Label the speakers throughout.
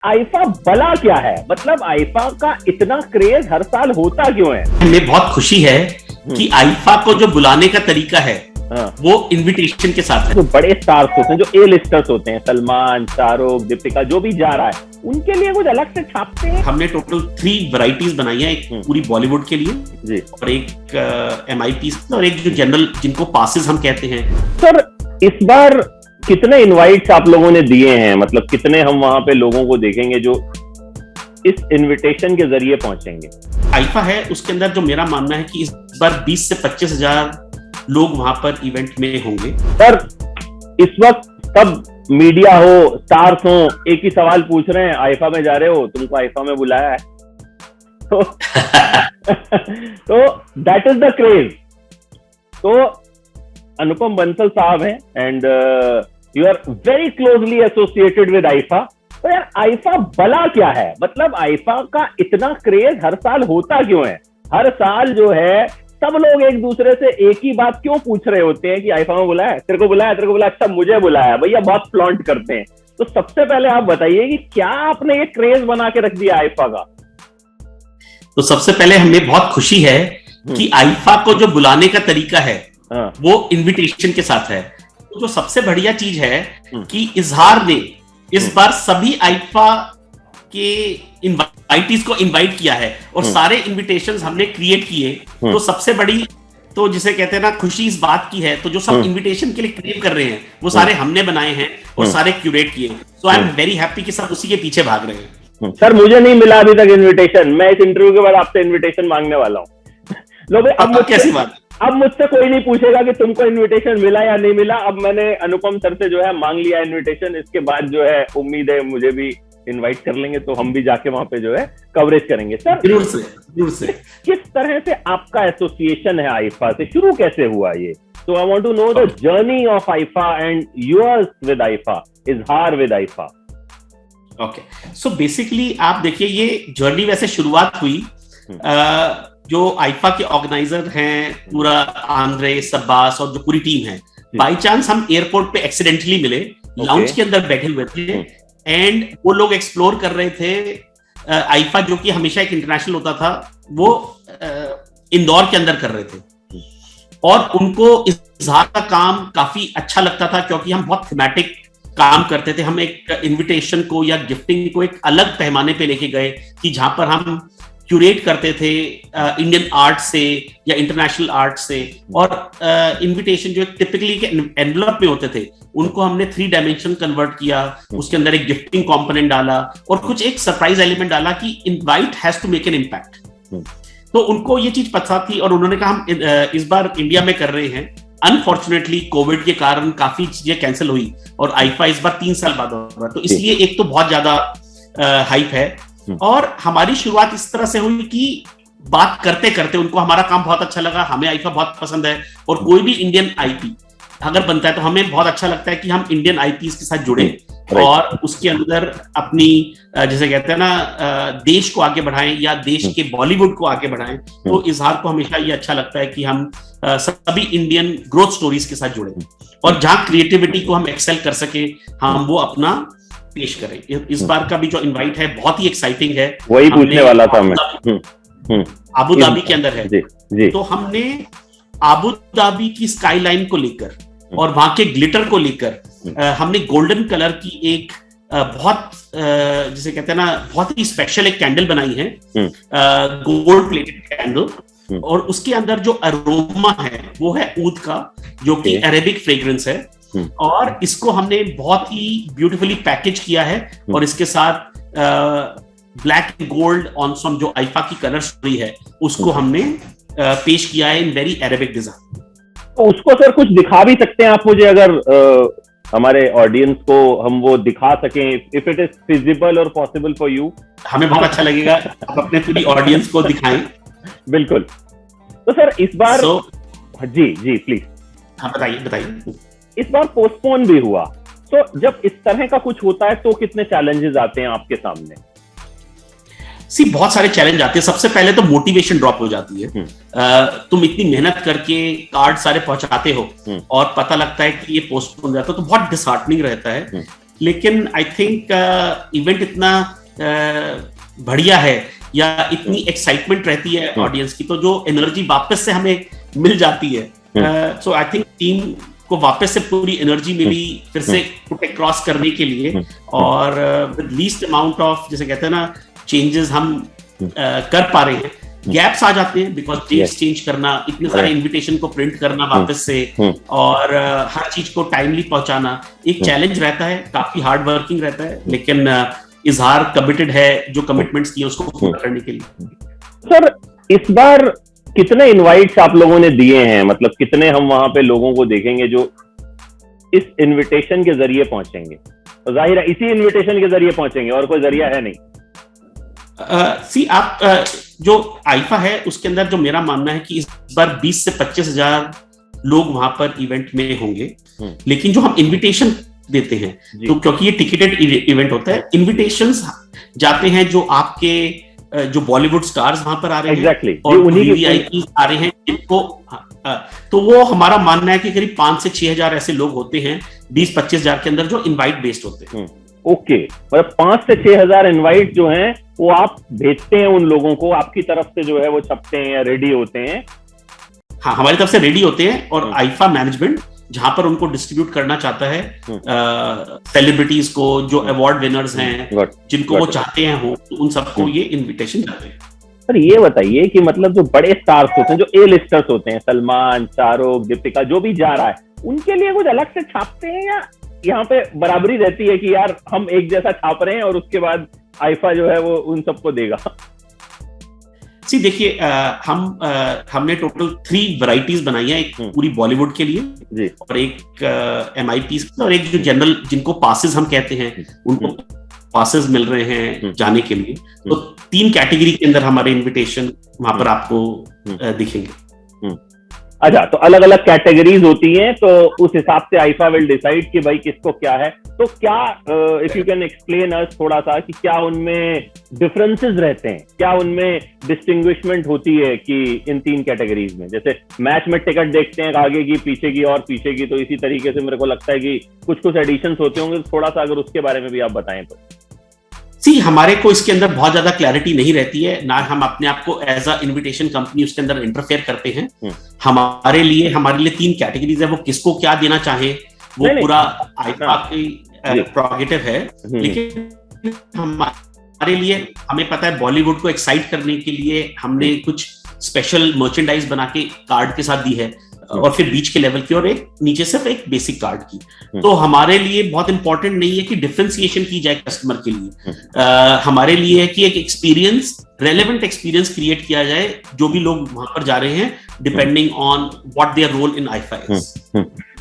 Speaker 1: IIFA भला क्या है? मतलब आईफा का इतना क्रेज हर साल होता क्यों है?
Speaker 2: हमें बहुत खुशी है कि आईफा को जो बुलाने का तरीका है वो इनविटेशन के साथ है।
Speaker 1: जो बड़े स्टार्स होते हैं, जो ए लिस्टर्स होते हैं, सलमान, शाहरुख, दीपिका, जो भी जा रहा है, उनके लिए कुछ अलग से छापते हैं।
Speaker 2: हमने टोटल 3 वैरायटीज बनाई है, एक पूरी बॉलीवुड के लिए
Speaker 1: जी,
Speaker 2: और एक MIP और एक जो जनरल जिनको पासेस हम कहते हैं।
Speaker 1: सर इस बार कितने इनवाइट्स आप लोगों ने दिए हैं? मतलब कितने हम वहां पे लोगों को देखेंगे जो इस इनविटेशन के जरिए पहुंचेंगे?
Speaker 2: आईफा है, उसके अंदर जो मेरा मानना है कि इस बार 20 से 25 हजार लोग वहां पर इवेंट में होंगे।
Speaker 1: सर इस वक्त सब मीडिया हो, स्टार्स हो, एक ही सवाल पूछ रहे हैं, आईफा में जा रहे हो, तुमको आईफा में बुलाया है? तो दैट इज द क्रेज। तो अनुपम बंसल साहब हैं and you are very closely associated with IIFA. तो यार आईफा भला क्या है? मतलब आईफा का इतना क्रेज हर साल होता क्यों है? हर साल जो है सब लोग एक दूसरे से एक ही बात क्यों पूछ रहे होते हैं कि आईफा में बुलाया, तेरे को बुलाया, तेरे को बुलाया, अच्छा मुझे बुलाया, भैया बहुत फ्लॉन्ट करते हैं। तो सबसे पहले आप बताइए कि क्या आपने ये क्रेज बना के रख दिया आईफा का?
Speaker 2: तो सबसे पहले हमें बहुत खुशी है कि आईफा को जो बुलाने का तरीका है वो इनविटेशन के साथ है। तो जो सबसे बढ़िया चीज है कि इजहार ने इस बार सभी आईफा के इनवाइटीज को इनवाइट किया है और सारे इनविटेशंस हमने क्रिएट किए। तो सबसे बड़ी तो जिसे कहते हैं ना खुशी इस बात की है, तो जो सब इनविटेशन के लिए क्रिएट कर रहे हैं वो सारे हमने बनाए हैं और सारे क्यूरेट किए। सो आई एम वेरी हैप्पी कि सब उसी के पीछे भाग रहे हैं।
Speaker 1: सर मुझे नहीं मिला अभी तक इनविटेशन, मैं इस इंटरव्यू के बाद आपसे इनविटेशन मांगने वाला हूँ। लो भाई, अब
Speaker 2: कैसी बात?
Speaker 1: अब मुझसे कोई नहीं पूछेगा कि तुमको इनविटेशन मिला या नहीं मिला। अब मैंने अनुपम सर से जो है मांग लिया इनविटेशन। इसके बाद जो है उम्मीद है मुझे भी इनवाइट कर लेंगे तो हम भी जाके वहां पे जो है कवरेज करेंगे। सर
Speaker 2: जरूर से
Speaker 1: किस तरह से आपका एसोसिएशन है आईफा से? शुरू कैसे हुआ ये? So I want to know the journey of AIFA and yours with AIFA, इजहार with AIFA.
Speaker 2: Okay, so basically आप देखिए ये जर्नी वैसे शुरुआत हुई जो आईफा के ऑर्गेनाइजर हैं पूरा आंद्रे, सब्बास और जो पूरी टीम है, बाय चांस हम एयरपोर्ट पे एक्सीडेंटली मिले, लाउंज के अंदर बैठे हुए थे एंड वो लोग एक्सप्लोर कर रहे थे आईफा जो कि हमेशा एक इंटरनेशनल होता था, वो इंदौर के अंदर कर रहे थे और उनको इजहार का काम काफी अच्छा लगता था क्योंकि हम बहुत थीमेटिक काम करते थे। हम एक इनविटेशन को या गिफ्टिंग को एक अलग पैमाने पे लेके गए कि जहां पर हम क्यूरेट करते थे इंडियन आर्ट से या इंटरनेशनल आर्ट से, और इनविटेशन जो एक टिपिकली के एनवलप में होते थे उनको हमने 3 डायमेंशन कन्वर्ट किया, उसके अंदर एक गिफ्टिंग कंपोनेंट डाला और कुछ एक सरप्राइज एलिमेंट डाला कि invite has to make an impact. तो उनको ये चीज पता थी और उन्होंने कहा हम इस बार इंडिया में कर रहे हैं। अनफॉर्चुनेटली कोविड के कारण काफी चीजें कैंसिल हुई और आईफा इस बार 3 साल बाद हो रहा है, तो इसलिए एक तो बहुत ज्यादा हाइप है और हमारी शुरुआत इस तरह से हुई कि बात करते करते उनको हमारा काम बहुत अच्छा लगा, हमें आईफा बहुत पसंद है और कोई भी इंडियन आईपी अगर बनता है तो हमें बहुत अच्छा लगता है कि हम इंडियन आईपीज के साथ जुड़े और उसके अंदर अपनी जैसे कहते हैं ना देश को आगे बढ़ाएं या देश के बॉलीवुड को आगे बढ़ाएं। तो इजहार को हमेशा ये अच्छा लगता है कि हम सभी इंडियन ग्रोथ स्टोरीज के साथ जुड़े और जहां क्रिएटिविटी को हम एक्सेल कर सके हम वो अपना पेश करें। इस बार का भी जो इनवाइट है बहुत ही एक्साइटिंग है,
Speaker 1: वही पूछने वाला था मैं।
Speaker 2: आबू धाबी के अंदर है
Speaker 1: जी।
Speaker 2: तो हमने आबू धाबी की स्काईलाइन को लेकर और वहां के ग्लिटर को लेकर हमने गोल्डन कलर की एक बहुत जिसे कहते हैं ना बहुत ही स्पेशल एक कैंडल बनाई है, गोल्ड प्लेटेड कैंडल, और उसके अंदर जो अरोमा है वो है ऊद का जो कि अरेबिक फ्रेग्रेंस है और इसको हमने बहुत ही ब्यूटीफुली पैकेज किया है और इसके साथ black and gold on some जो आईफा की कलर स्टोरी है उसको हमने पेश किया है इन वेरी अरेबिक डिजाइन।
Speaker 1: तो उसको सर कुछ दिखा भी सकते हैं आप मुझे, अगर हमारे ऑडियंस को हम वो दिखा सकें, इफ इट इज फिजिबल और पॉसिबल फॉर यू?
Speaker 2: हमें बहुत अच्छा लगेगा आप अपने पूरी ऑडियंस को दिखाएं।
Speaker 1: बिल्कुल। तो सर इस बार जी प्लीज।
Speaker 2: हाँ बताइए।
Speaker 1: इस बार पोस्टपोन भी हुआ, तो जब इस तरह का कुछ होता है तो कितने चैलेंजेस आते हैं आपके सामने?
Speaker 2: बहुत सारे चैलेंज आते हैं। सबसे पहले तो मोटिवेशन ड्रॉप हो जाती है। तुम इतनी मेहनत करके कार्ड सारे पहुंचाते हो और पता लगता है कि ये पोस्टपोन हो जाता है तो बहुत डिसहार्टनिंग रहता है। लेकिन आई थिंक इवेंट इतना बढ़िया है या इतनी एक्साइटमेंट रहती है ऑडियंस की, तो जो एनर्जी वापस से हमें मिल जाती है, सो आई थिंक टीम को वापस से पूरी एनर्जी मिली फिर से क्रॉस करने के लिए, और विद लीस्ट अमाउंट ऑफ, जैसे कहते हैं ना, चेंजेस हम कर पा रहे हैं। गैप्स आ जाते हैं बिकॉज डेट्स चेंज करना, इतने सारे इनविटेशन को प्रिंट करना वापस से, और हर चीज को टाइमली पहुंचाना एक चैलेंज रहता है, काफी हार्ड वर्किंग रहता है, लेकिन इजहार कमिटेड है जो कमिटमेंट्स किए उसको पूरा करने के लिए।
Speaker 1: सर, इस बार कितने इनवाइट्स आप लोगों ने दिए हैं? मतलब कितने हम वहां पे लोगों को देखेंगे जो इस इनविटेशन के जरिए पहुंचेंगे? तो जाहिर है इसी इनविटेशन के जरिए पहुंचेंगे, और कोई जरिया है नहीं।
Speaker 2: आप जो आईफा है उसके अंदर जो मेरा मानना है कि इस बार 20 से 25 हजार लोग वहां पर इवेंट में होंगे, लेकिन जो हम इनविटेशन देते हैं, तो क्योंकि ये टिकटेड इवेंट होता है, इनविटेशंस जाते हैं जो आपके जो बॉलीवुड स्टार्स वहां पर आ रहे हैं, और वीवीआईपी आ रहे हैं जिनको, तो वो हमारा मानना है कि करीब 5 से 6 हजार ऐसे लोग होते हैं 20-25 हजार के अंदर जो इनवाइट बेस्ड होते हैं।
Speaker 1: ओके, मतलब 5 से 6 हजार इनवाइट जो हैं वो आप भेजते हैं उन लोगों को, आपकी तरफ से जो है वो छपते हैं या रेडी होते हैं?
Speaker 2: हाँ, हमारी तरफ से रेडी होते हैं, और आईफा मैनेजमेंट जहां पर उनको डिस्ट्रीब्यूट करना चाहता है सेलिब्रिटीज को, जो अवार्ड विनर्स हैं, जिनको वो चाहते हैं हो, तो उन सबको ये इनविटेशन जाते हैं।
Speaker 1: सर, ये बताइए कि मतलब जो बड़े स्टार्स होते हैं, जो ए लिस्टर्स होते हैं, सलमान, शाहरुख, दीपिका, जो भी जा रहा है, उनके लिए कुछ अलग से छापते हैं या यहाँ पे बराबरी रहती है कि यार हम एक जैसा छाप रहे हैं और उसके बाद आईफा जो है वो उन सबको देगा?
Speaker 2: देखिए, हमने टोटल 3 वैरायटीज बनाई है, एक पूरी बॉलीवुड के लिए जी, और एक MIPs और एक जो जनरल, जिनको पासेस हम कहते हैं, उनको पासेस मिल रहे हैं जाने के लिए। तो 3 कैटेगरी के अंदर हमारे इनविटेशन वहां पर आपको दिखेंगे।
Speaker 1: अच्छा, तो अलग अलग कैटेगरीज होती हैं, तो उस हिसाब से आईफा विल डिसाइड कि भाई किसको क्या है। तो क्या, if you can explain us थोड़ा सा, कि क्या उनमें डिफरेंसेस रहते हैं, क्या उनमें डिस्टिंग्विशमेंट होती है कि इन 3 कैटेगरीज में? जैसे मैच में टिकट देखते हैं आगे की, पीछे की और पीछे की, तो इसी तरीके से मेरे को लगता है कि कुछ कुछ एडिशंस होते होंगे। थोड़ा सा अगर उसके बारे में भी आप बताएं तो।
Speaker 2: हमारे को इसके अंदर बहुत ज्यादा क्लैरिटी नहीं रहती है, ना हम अपने आप को एज अ इनविटेशन कंपनी उसके अंदर इंटरफेयर करते हैं। हमारे लिए 3 कैटेगरीज है, वो किसको क्या देना चाहे वो पूरा आईफा की प्रोगेटिव है, लेकिन हमारे लिए, हमें पता है बॉलीवुड को एक्साइट करने के लिए हमने कुछ स्पेशल मर्चेंडाइज बना के कार्ड के साथ दी है, और फिर बीच के लेवल की, और एक नीचे सिर्फ एक बेसिक कार्ड की। तो हमारे लिए बहुत इंपॉर्टेंट नहीं है कि डिफरेंशिएशन की जाए कस्टमर के लिए, हमारे लिए है कि एक एक्सपीरियंस, रेलेवेंट एक्सपीरियंस क्रिएट किया जाए जो भी लोग वहां पर जा रहे हैं, depending on what their role in IIFA is.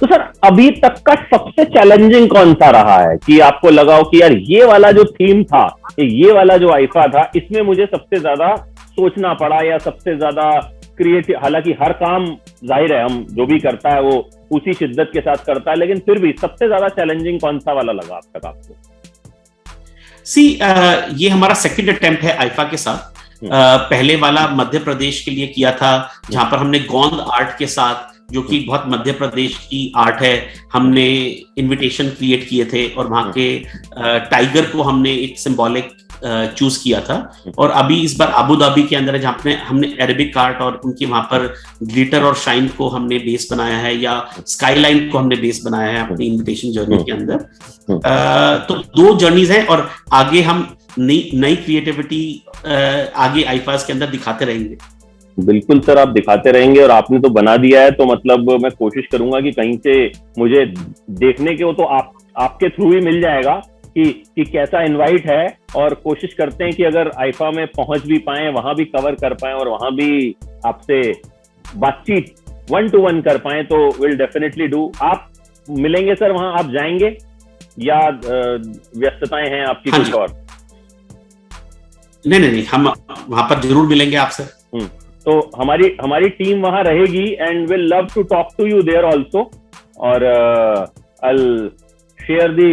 Speaker 1: तो सर, अभी तक का सबसे चैलेंजिंग कौन सा रहा है कि आपको लगा हो कि यार ये वाला जो थीम था, ये वाला जो आईफा था, इसमें मुझे सबसे ज्यादा सोचना पड़ा, या सबसे ज्यादा क्रिएटिव? हालांकि हर काम जाहिर है हम जो भी करता है वो उसी शिद्दत के साथ करता है, लेकिन फिर भी सबसे ज्यादा चैलेंजिंग कौन सा वाला लगा अब तक आपको?
Speaker 2: ये हमारा सेकंड अटेम्प्ट है आईफा के साथ। पहले वाला मध्य प्रदेश के लिए किया था, जहां पर हमने गोंद आर्ट के साथ, जो कि बहुत मध्य प्रदेश की आर्ट है, हमने इनविटेशन क्रिएट किए थे, और वहां के टाइगर को हमने एक सिंबॉलिक चूज किया था। और अभी इस बार अबू धाबी के अंदर है, जहां पे हमने अरेबिक आर्ट और उनके वहां पर ग्लिटर और शाइन को हमने बेस बनाया है, या स्काईलाइन को हमने बेस बनाया है अपनी इनविटेशन जर्नी के अंदर। तो 2 जर्नीज हैं, और आगे हम नई क्रिएटिविटी आगे आईफास के अंदर दिखाते रहेंगे।
Speaker 1: बिल्कुल सर, आप दिखाते रहेंगे, और आपने तो बना दिया है, तो मतलब मैं कोशिश करूंगा कि कहीं से मुझे देखने के हो तो आपके थ्रू ही मिल जाएगा कि कैसा इनवाइट है, और कोशिश करते हैं कि अगर आईफा में पहुंच भी पाए, वहां भी कवर कर पाए, और वहां भी आपसे बातचीत 1-to-1 कर पाए, तो विल डेफिनेटली डू। आप मिलेंगे सर वहां? आप जाएंगे या व्यस्तताएं हैं आपकी कुछ और?
Speaker 2: नहीं, हम वहां पर जरूर मिलेंगे आपसे।
Speaker 1: तो हमारी टीम वहां रहेगी, and will love to talk to you there also, और I'll share the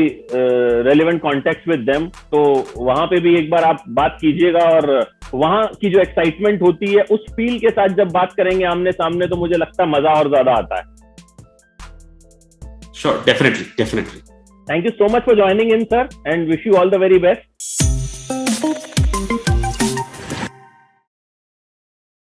Speaker 1: relevant contacts with them। तो वहां पे भी एक बार आप बात कीजिएगा, और वहां की जो एक्साइटमेंट होती है उस फील के साथ जब बात करेंगे आमने सामने, तो मुझे लगता है मजा और ज्यादा आता है।
Speaker 2: Sure, definitely.
Speaker 1: Thank you so much for joining in, sir, and wish you all the very best.